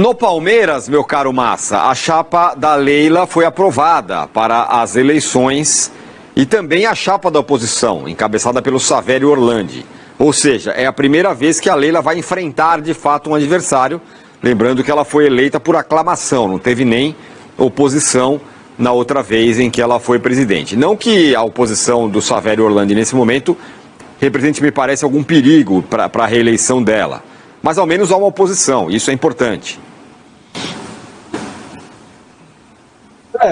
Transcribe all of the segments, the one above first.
No Palmeiras, meu caro Massa, a chapa da Leila foi aprovada para as eleições e também a chapa da oposição, encabeçada pelo Savério Orlandi. Ou seja, é a primeira vez que a Leila vai enfrentar de fato um adversário, lembrando que ela foi eleita por aclamação, não teve nem oposição na outra vez em que ela foi presidente. Não que a oposição do Savério Orlandi nesse momento represente, me parece, algum perigo para a reeleição dela, mas ao menos há uma oposição, isso é importante.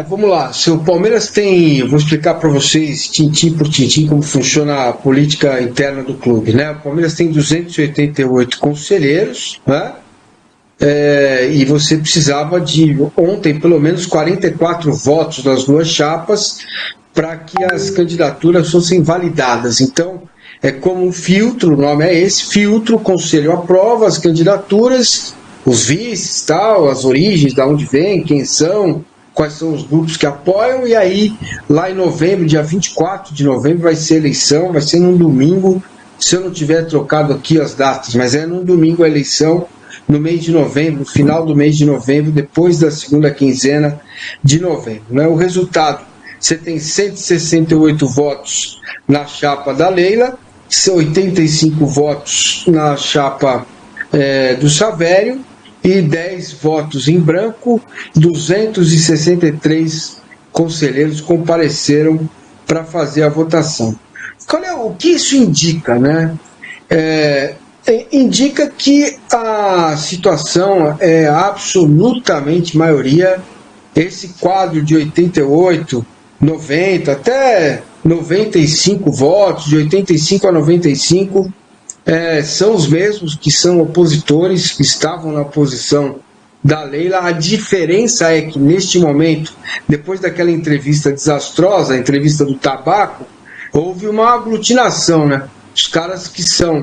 Vamos lá. Se o Palmeiras tem, eu vou explicar para vocês, tintim por tintim, como funciona a política interna do clube, né? O Palmeiras tem 288 conselheiros, né? E você precisava de ontem pelo menos 44 votos das duas chapas para que as candidaturas fossem validadas. Então, é como um filtro, o nome é esse, filtro, o conselho aprova as candidaturas, os vices, tal, as origens, de onde vem, quem são, quais são os grupos que apoiam, e aí, lá em novembro, dia 24 de novembro, vai ser eleição, vai ser num domingo, se eu não tiver trocado aqui as datas, mas é num domingo a eleição, no mês de novembro, no final do mês de novembro, depois da segunda quinzena de novembro. Né? O resultado, você tem 168 votos na chapa da Leila, 85 votos na chapa do Savério, e 10 votos em branco, 263 conselheiros compareceram para fazer a votação. O que isso indica, né? Indica que a situação é absolutamente maioria, esse quadro de 88, 90, até 95 votos, de 85 a 95, são os mesmos que são opositores, que estavam na oposição da Leila. A diferença é que, neste momento, depois daquela entrevista desastrosa, a entrevista do tabaco, houve uma aglutinação, né? Os caras que são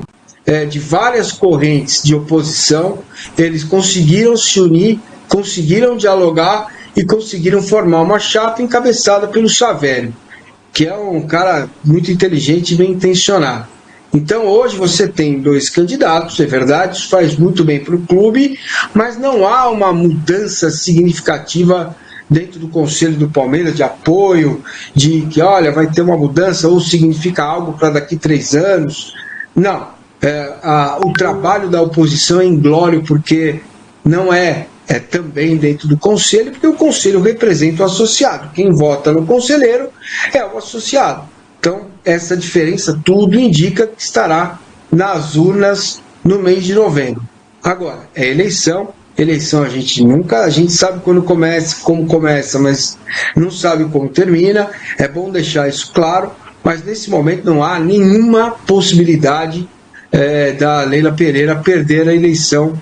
de várias correntes de oposição, eles conseguiram se unir, conseguiram dialogar e conseguiram formar uma chapa encabeçada pelo Savério, que é um cara muito inteligente e bem intencionado. Então hoje você tem 2 candidatos, é verdade, isso faz muito bem para o clube, mas não há uma mudança significativa dentro do Conselho do Palmeiras de apoio, de que, olha, vai ter uma mudança ou significa algo para daqui 3 anos. Não, o trabalho da oposição é inglório, porque não é também dentro do Conselho, porque o Conselho representa o associado. Quem vota no conselheiro é o associado. Então, essa diferença tudo indica que estará nas urnas no mês de novembro. Agora, é eleição a gente sabe quando começa, como começa, mas não sabe como termina. É bom deixar isso claro, mas nesse momento não há nenhuma possibilidade da Leila Pereira perder a eleição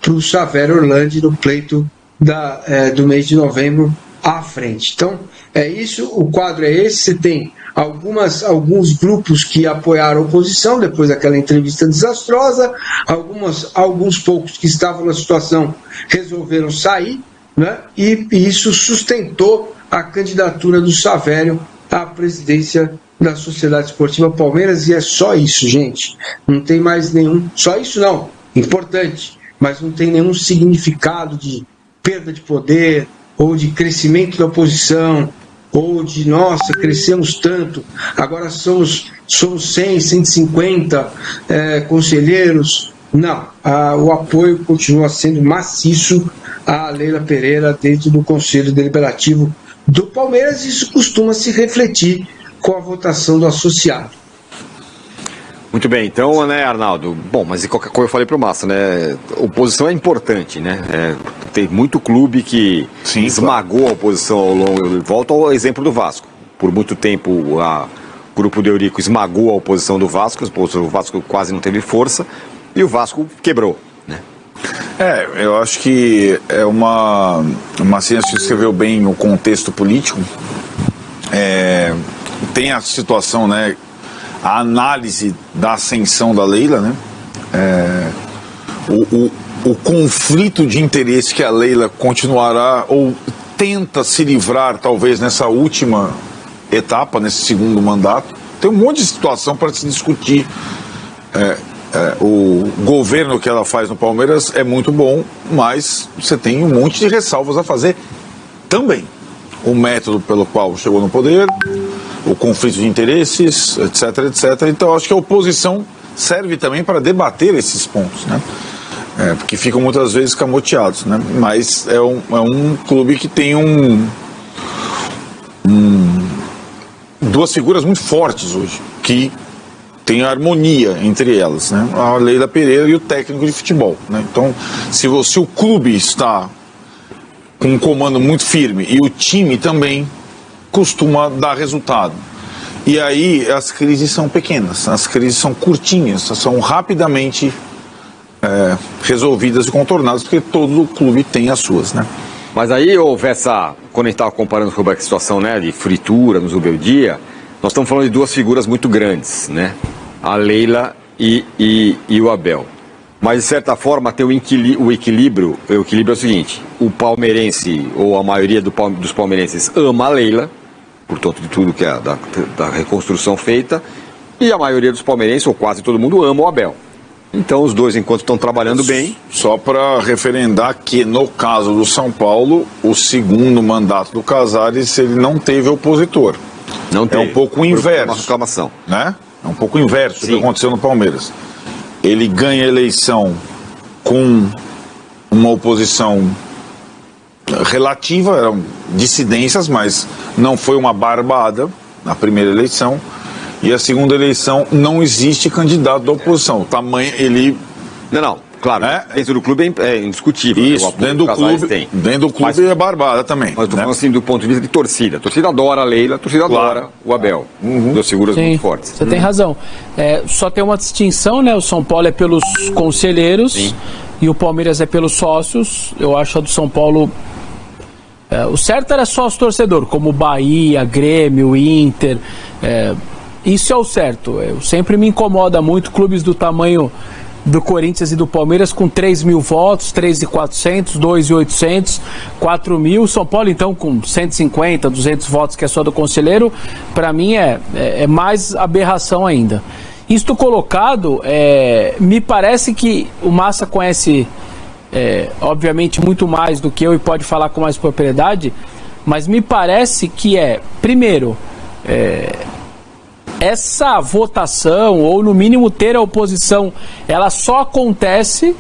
para o Savério Orlandi no pleito do mês de novembro à frente. Então, é isso, o quadro é esse. Você tem alguns grupos que apoiaram a oposição depois daquela entrevista desastrosa, alguns poucos que estavam na situação resolveram sair, né? E isso sustentou a candidatura do Savério à presidência da Sociedade Esportiva Palmeiras, e é só isso, gente. Não tem mais nenhum, só isso não, importante, mas não tem nenhum significado de perda de poder ou de crescimento da oposição, ou de, nossa, crescemos tanto, agora somos 100, 150 conselheiros. Não, o apoio continua sendo maciço à Leila Pereira dentro do Conselho Deliberativo do Palmeiras, e isso costuma se refletir com a votação do associado. Muito bem, então, né, Arnaldo? Bom, mas qualquer coisa eu falei pro Massa, né? Oposição é importante, né? Tem muito clube que esmagou a oposição ao longo. Volta ao exemplo do Vasco. Por muito tempo, o grupo de Eurico esmagou a oposição do Vasco, o Vasco quase não teve força, e o Vasco quebrou, né? Eu acho que é uma ciência que escreveu bem o contexto político. Tem a situação, né? A análise da ascensão da Leila, né? O conflito de interesse que a Leila continuará ou tenta se livrar, talvez, nessa última etapa, nesse segundo mandato. Tem um monte de situação para se discutir. O governo que ela faz no Palmeiras é muito bom, mas você tem um monte de ressalvas a fazer também. O método pelo qual chegou no poder, o conflito de interesses, etc, etc. Então, acho que a oposição serve também para debater esses pontos, né? Porque ficam muitas vezes camoteados, né? Mas é um clube que tem duas figuras muito fortes hoje, que tem harmonia entre elas, né? A Leila Pereira e o técnico de futebol, né? Então, se o clube está com um comando muito firme e o time também costuma dar resultado. E aí as crises são pequenas, as crises são curtinhas, são rapidamente resolvidas e contornadas, porque todo clube tem as suas, né? Mas aí houve quando a gente estava comparando sobre a situação, né, de fritura no Zubeldia, nós estamos falando de duas figuras muito grandes, né? A Leila e o Abel. Mas, de certa forma, tem o equilíbrio. O equilíbrio é o seguinte: o palmeirense, ou a maioria dos palmeirenses, ama a Leila, por conta de tudo que é da reconstrução feita, e a maioria dos palmeirenses, ou quase todo mundo, ama o Abel. Então, os dois, enquanto estão trabalhando bem... Só para referendar que, no caso do São Paulo, o segundo mandato do Casares, ele não teve opositor. Não teve. É um pouco o inverso. Uma reclamação. Né? É um pouco o inverso do que aconteceu no Palmeiras. Ele ganha a eleição com uma oposição relativa, eram dissidências, mas não foi uma barbada na primeira eleição. E a segunda eleição não existe candidato da oposição. O tamanho, ele... Não, claro. Dentro do clube é indiscutível. Isso, dentro do clube é barbada também. Mas estou falando assim do ponto de vista de torcida. A torcida adora a Leila, a torcida adora o Abel. Duas figuras muito fortes. Você tem razão. Só tem uma distinção, né? O São Paulo é pelos conselheiros e o Palmeiras é pelos sócios. Eu acho a do São Paulo... o certo era sócio-torcedor, como Bahia, Grêmio, Inter... Isso é o certo. Sempre me incomoda muito clubes do tamanho do Corinthians e do Palmeiras com 3 mil votos, 3.400, 2.800, 4 mil. São Paulo, então, com 150, 200 votos, que é só do conselheiro, para mim é mais aberração ainda. Isto colocado, me parece que o Massa conhece, obviamente, muito mais do que eu e pode falar com mais propriedade, mas me parece que primeiro... essa votação, ou no mínimo ter a oposição, ela só acontece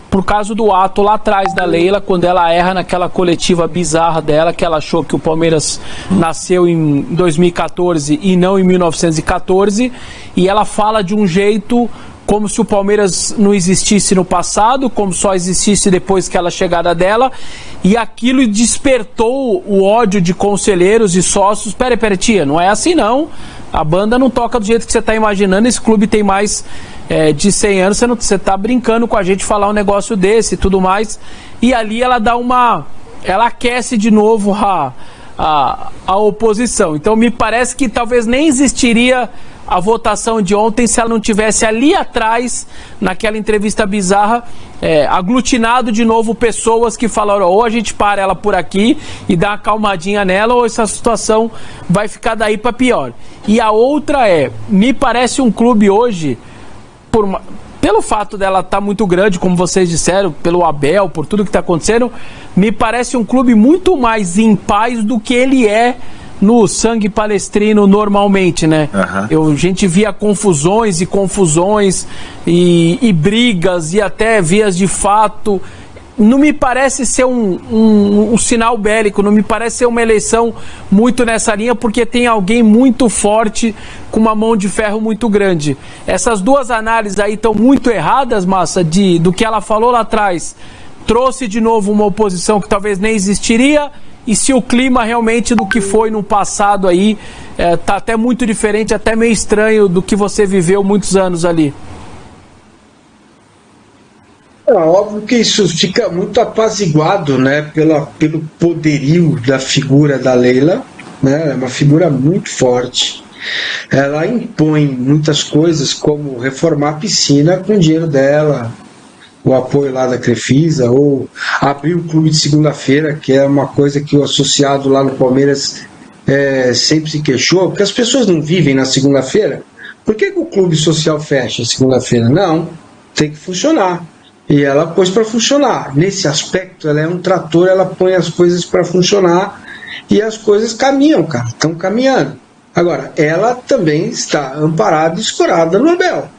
por causa do ato lá atrás da Leila, quando ela erra naquela coletiva bizarra dela, que ela achou que o Palmeiras nasceu em 2014 e não em 1914, e ela fala de um jeito como se o Palmeiras não existisse no passado, como só existisse depois que ela chegada dela, e aquilo despertou o ódio de conselheiros e sócios. Peraí, tia, não é assim não. A banda não toca do jeito que você está imaginando, esse clube tem mais de 100 anos, você está brincando com a gente falar um negócio desse e tudo mais. E ali ela dá ela aquece de novo a oposição. Então me parece que talvez nem existiria a votação de ontem se ela não tivesse ali atrás, naquela entrevista bizarra, aglutinado de novo pessoas que falaram: ou a gente para ela por aqui e dá uma calmadinha nela, ou essa situação vai ficar daí para pior. E a outra me parece um clube hoje, pelo fato dela estar muito grande, como vocês disseram, pelo Abel, por tudo que está acontecendo, me parece um clube muito mais em paz do que ele é no sangue palestrino normalmente, né? A gente via confusões e brigas e até vias de fato. Não me parece ser um sinal bélico, não me parece ser uma eleição muito nessa linha, porque tem alguém muito forte com uma mão de ferro muito grande. Essas duas análises aí estão muito erradas, Massa, do que ela falou lá atrás. Trouxe de novo uma oposição que talvez nem existiria, e se o clima realmente do que foi no passado aí tá até muito diferente, até meio estranho do que você viveu muitos anos ali. Óbvio que isso fica muito apaziguado, né, pelo poderio da figura da Leila, né, é uma figura muito forte. Ela impõe muitas coisas, como reformar a piscina com o dinheiro dela, o apoio lá da Crefisa, ou abrir o clube de segunda-feira, que é uma coisa que o associado lá no Palmeiras sempre se queixou, porque as pessoas não vivem na segunda-feira. Por que o clube social fecha segunda-feira? Não. tem que funcionar. E ela pôs para funcionar. Nesse aspecto, ela é um trator, ela põe as coisas para funcionar e as coisas caminham, cara, estão caminhando. Agora, ela também está amparada e escorada no Abel,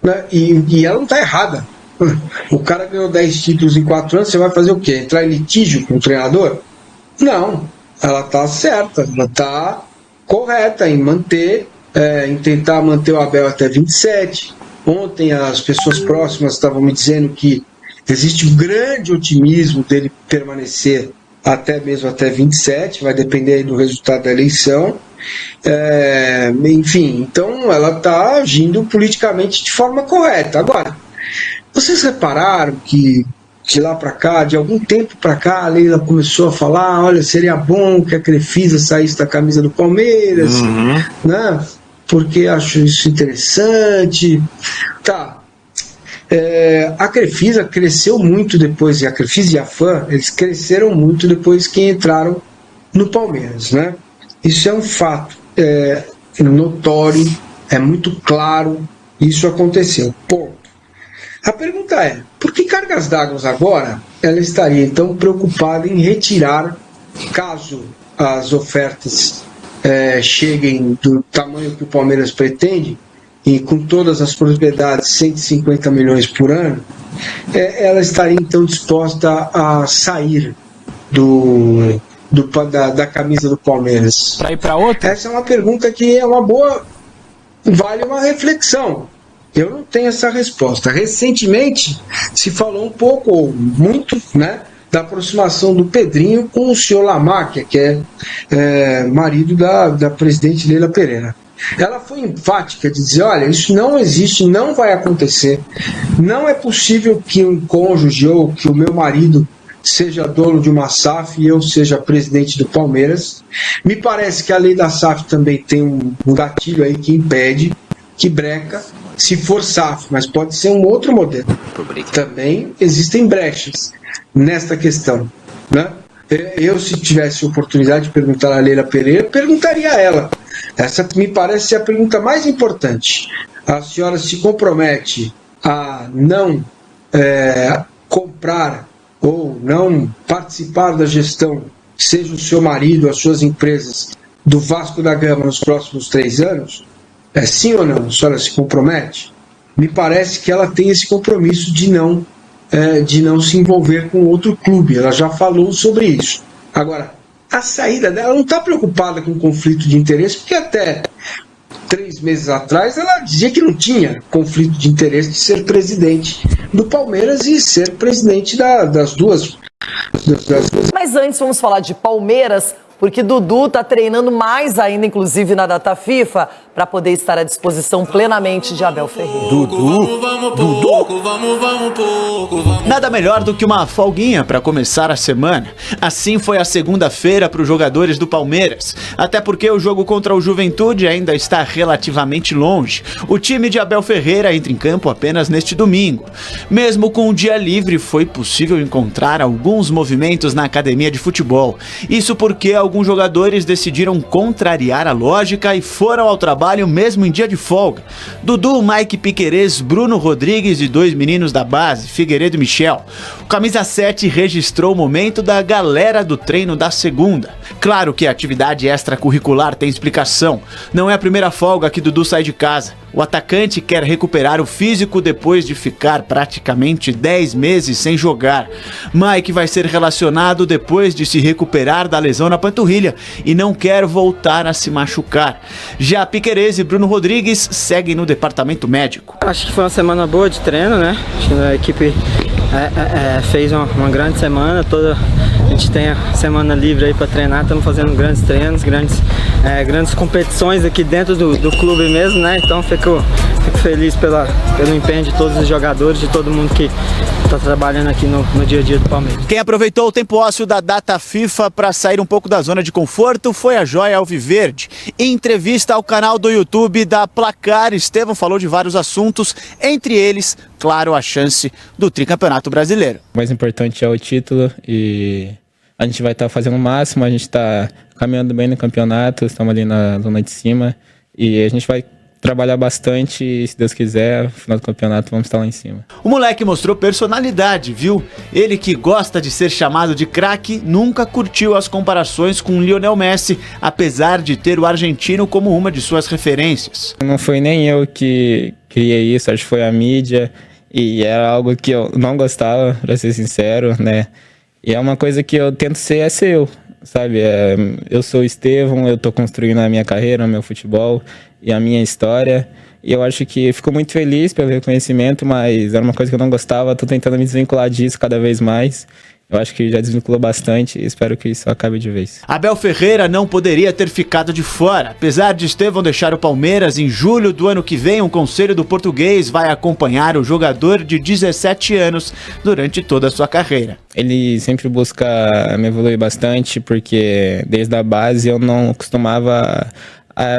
né? E ela não está errada. O cara ganhou 10 títulos em 4 anos, você vai fazer o quê? Entrar em litígio com o treinador? Não, ela está certa, ela está correta em manter, em tentar manter o Abel até 27. Ontem as pessoas próximas estavam me dizendo que existe um grande otimismo dele permanecer mesmo até 27, vai depender aí do resultado da eleição. Enfim, então ela está agindo politicamente de forma correta. Agora, vocês repararam que de lá para cá, de algum tempo para cá, a Leila começou a falar, olha, seria bom que a Crefisa saísse da camisa do Palmeiras, né? Porque acho isso interessante. Tá. A Crefisa cresceu muito depois, e a Crefisa e a FAM, eles cresceram muito depois que entraram no Palmeiras, né? Isso é um fato notório, é muito claro, isso aconteceu. Ponto. A pergunta é, por que Cargas d'Água agora ela estaria então preocupada em retirar, caso as ofertas cheguem do tamanho que o Palmeiras pretende, e com todas as propriedades, 150 milhões por ano, ela estaria então disposta a sair da camisa do Palmeiras? Para ir para outra? Essa é uma pergunta que é uma boa, vale uma reflexão. Eu não tenho essa resposta. Recentemente se falou um pouco, ou muito, né, da aproximação do Pedrinho com o senhor Lamáquia, que é marido da presidente Leila Pereira. Ela foi enfática de dizer, olha, isso não existe, não vai acontecer. Não é possível que um cônjuge ou que o meu marido seja dono de uma SAF e eu seja presidente do Palmeiras. Me parece que a lei da SAF também tem um gatilho aí que impede, que breca, se for SAF, mas pode ser um outro modelo. Também existem brechas nesta questão, né? Eu, se tivesse oportunidade de perguntar a Leila Pereira, perguntaria a ela. Essa me parece ser a pergunta mais importante. A senhora se compromete a não comprar ou não participar da gestão, seja o seu marido, as suas empresas, do Vasco da Gama nos próximos 3 anos? Sim ou não? A senhora se compromete? Me parece que ela tem esse compromisso de não se envolver com outro clube. Ela já falou sobre isso. Agora, a saída dela não está preocupada com conflito de interesse, porque até 3 meses atrás ela dizia que não tinha conflito de interesse de ser presidente do Palmeiras e ser presidente das duas. Mas antes vamos falar de Palmeiras, porque Dudu está treinando mais ainda, inclusive na data FIFA, para poder estar à disposição plenamente de Abel Ferreira. Dudu? Nada melhor do que uma folguinha para começar a semana. Assim foi a segunda-feira para os jogadores do Palmeiras. Até porque o jogo contra o Juventude ainda está relativamente longe. O time de Abel Ferreira entra em campo apenas neste domingo. Mesmo com o dia livre, foi possível encontrar alguns movimentos na academia de futebol. Isso porque alguns jogadores decidiram contrariar a lógica e foram ao trabalho mesmo em dia de folga. Dudu, Mike Piquerez, Bruno Rodrigues e 2 meninos da base, Figueiredo e Michel. O camisa 7 registrou o momento da galera do treino da segunda. Claro que a atividade extracurricular tem explicação. Não é a primeira folga que Dudu sai de casa. O atacante quer recuperar o físico depois de ficar praticamente 10 meses sem jogar. Mike vai ser relacionado depois de se recuperar da lesão na panturrilha e não quer voltar a se machucar. Já Piquerez e Bruno Rodrigues seguem no departamento médico. Acho que foi uma semana boa de treino, né? Acho que a equipe fez uma grande semana, a gente tem a semana livre aí para treinar, estamos fazendo grandes treinos, grandes competições aqui dentro do clube mesmo, né? Então fico feliz pelo empenho de todos os jogadores, de todo mundo que está trabalhando aqui no dia a dia do Palmeiras. Quem aproveitou o tempo ósseo da data FIFA para sair um pouco da zona de conforto foi a Joia Alviverde. Em entrevista ao canal do YouTube da Placar, Estevão falou de vários assuntos, entre eles, claro, a chance do tricampeonato brasileiro. O mais importante é o título e a gente vai estar fazendo o máximo, a gente está caminhando bem no campeonato, estamos ali na zona de cima e a gente vai trabalhar bastante e, se Deus quiser, no final do campeonato vamos estar lá em cima. O moleque mostrou personalidade, viu? Ele que gosta de ser chamado de craque, nunca curtiu as comparações com Lionel Messi, apesar de ter o argentino como uma de suas referências. Não foi nem eu que criei isso, acho que foi a mídia, e era algo que eu não gostava, pra ser sincero, né? E é uma coisa que eu tento ser eu, sabe? Eu sou o Estevão, eu tô construindo a minha carreira, o meu futebol e a minha história. E eu acho que fico muito feliz pelo reconhecimento, mas era uma coisa que eu não gostava, tô tentando me desvincular disso cada vez mais. Eu acho que já desvinculou bastante e espero que isso acabe de vez. Abel Ferreira não poderia ter ficado de fora. Apesar de Estevão deixar o Palmeiras, em julho do ano que vem, um conselho do português vai acompanhar o jogador de 17 anos durante toda a sua carreira. Ele sempre busca me evoluir bastante, porque desde a base eu não costumava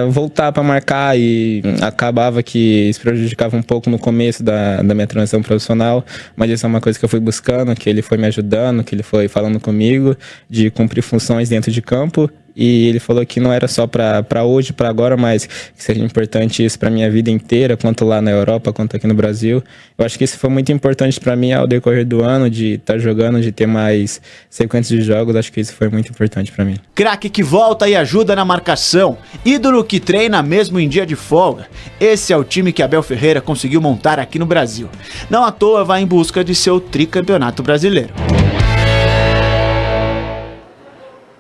voltar para marcar e acabava que isso prejudicava um pouco no começo da minha transição profissional, mas isso é uma coisa que eu fui buscando, que ele foi me ajudando, que ele foi falando comigo de cumprir funções dentro de campo. E ele falou que não era só para hoje, para agora, mas que seria importante isso para minha vida inteira, quanto lá na Europa, quanto aqui no Brasil. Eu acho que isso foi muito importante para mim ao decorrer do ano, de estar jogando, de ter mais sequências de jogos. Acho que isso foi muito importante para mim. Craque que volta e ajuda na marcação. Ídolo que treina mesmo em dia de folga. Esse é o time que Abel Ferreira conseguiu montar aqui no Brasil. Não à toa vai em busca de seu tricampeonato brasileiro.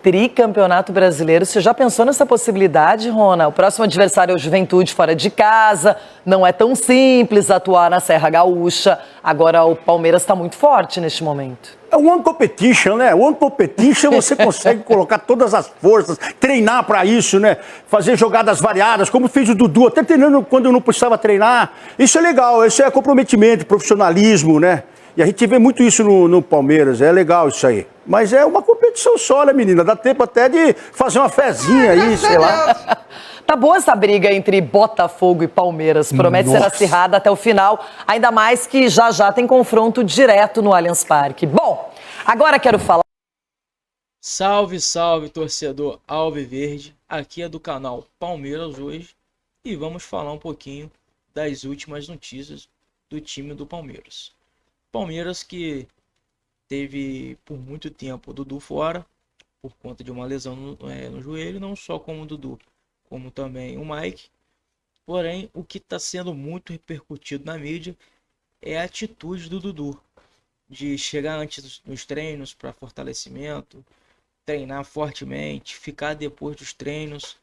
Tricampeonato brasileiro. Você já pensou nessa possibilidade, Rona? O próximo adversário é o Juventude fora de casa. Não é tão simples atuar na Serra Gaúcha. Agora o Palmeiras está muito forte neste momento. É one competition, né? One competition você consegue colocar todas as forças, treinar para isso, né? Fazer jogadas variadas, como fez o Dudu, até treinando quando eu não precisava treinar. Isso é legal, isso é comprometimento, profissionalismo, né? E a gente vê muito isso no Palmeiras, é legal isso aí. Mas é uma competição só, né, menina? Dá tempo até de fazer uma fezinha aí, sei lá. Tá boa essa briga entre Botafogo e Palmeiras. Promete ser acirrada até o final, ainda mais que já tem confronto direto no Allianz Parque. Bom, agora quero falar... Salve, salve, torcedor Alviverde. Aqui é do canal Palmeiras hoje e vamos falar um pouquinho das últimas notícias do time do Palmeiras. Palmeiras que teve por muito tempo o Dudu fora, por conta de uma lesão no joelho, não só como o Dudu, como também o Mike. Porém, o que está sendo muito repercutido na mídia é a atitude do Dudu, de chegar antes nos treinos para fortalecimento, treinar fortemente, ficar depois dos treinos.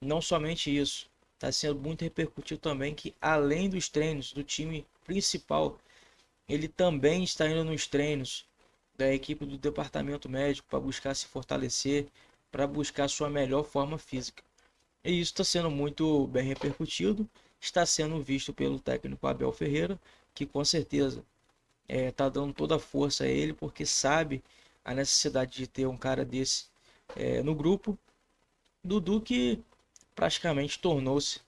Não somente isso, está sendo muito repercutido também que, além dos treinos do time principal, ele também está indo nos treinos da equipe do departamento médico para buscar se fortalecer, para buscar sua melhor forma física. E isso está sendo muito bem repercutido, está sendo visto pelo técnico Abel Ferreira, que com certeza está dando toda a força a ele, porque sabe a necessidade de ter um cara desse no grupo. Dudu que praticamente tornou-se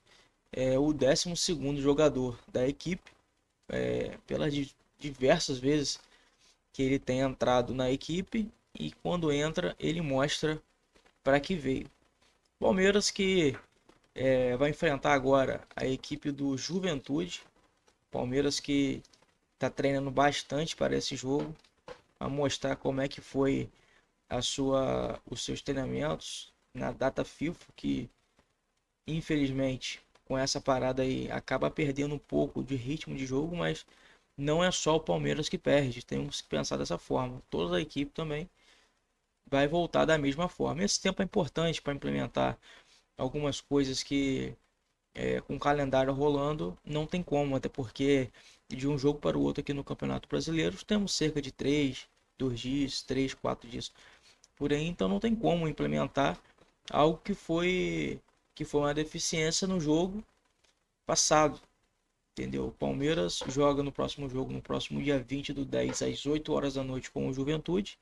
o 12º jogador da equipe, pelas diversas vezes que ele tem entrado na equipe, e quando entra ele mostra para que veio. Palmeiras que vai enfrentar agora a equipe do Juventude. Palmeiras que está treinando bastante para esse jogo, a mostrar como é que foi os seus treinamentos na data FIFA, que infelizmente com essa parada aí acaba perdendo um pouco de ritmo de jogo, mas não é só o Palmeiras que perde, temos que pensar dessa forma. Toda a equipe também vai voltar da mesma forma. Esse tempo é importante para implementar algumas coisas que, com o calendário rolando, não tem como, até porque de um jogo para o outro aqui no Campeonato Brasileiro temos cerca de 2 dias, 3, 4 dias por aí, então não tem como implementar algo que foi uma deficiência no jogo passado. Entendeu? O Palmeiras joga no próximo jogo, no próximo dia 20/10, às 8 horas da noite, com o Juventude.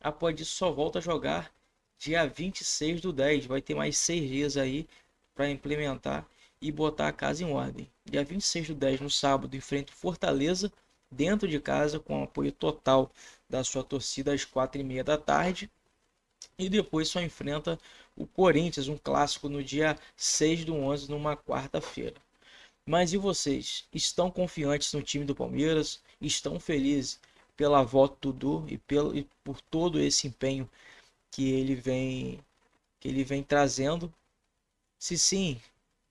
Após isso, só volta a jogar dia 26/10. Vai ter mais 6 dias aí para implementar e botar a casa em ordem. Dia 26/10, no sábado, enfrenta o Fortaleza, dentro de casa, com apoio total da sua torcida, às 4h30 da tarde. E depois só enfrenta o Corinthians, um clássico, no dia 6/11, numa quarta-feira. Mas e vocês? Estão confiantes no time do Palmeiras? Estão felizes pela volta do Dudu e por todo esse empenho que ele vem trazendo? Se sim,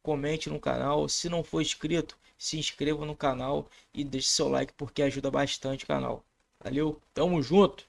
comente no canal. Se não for inscrito, se inscreva no canal e deixe seu like porque ajuda bastante o canal. Valeu, tamo junto!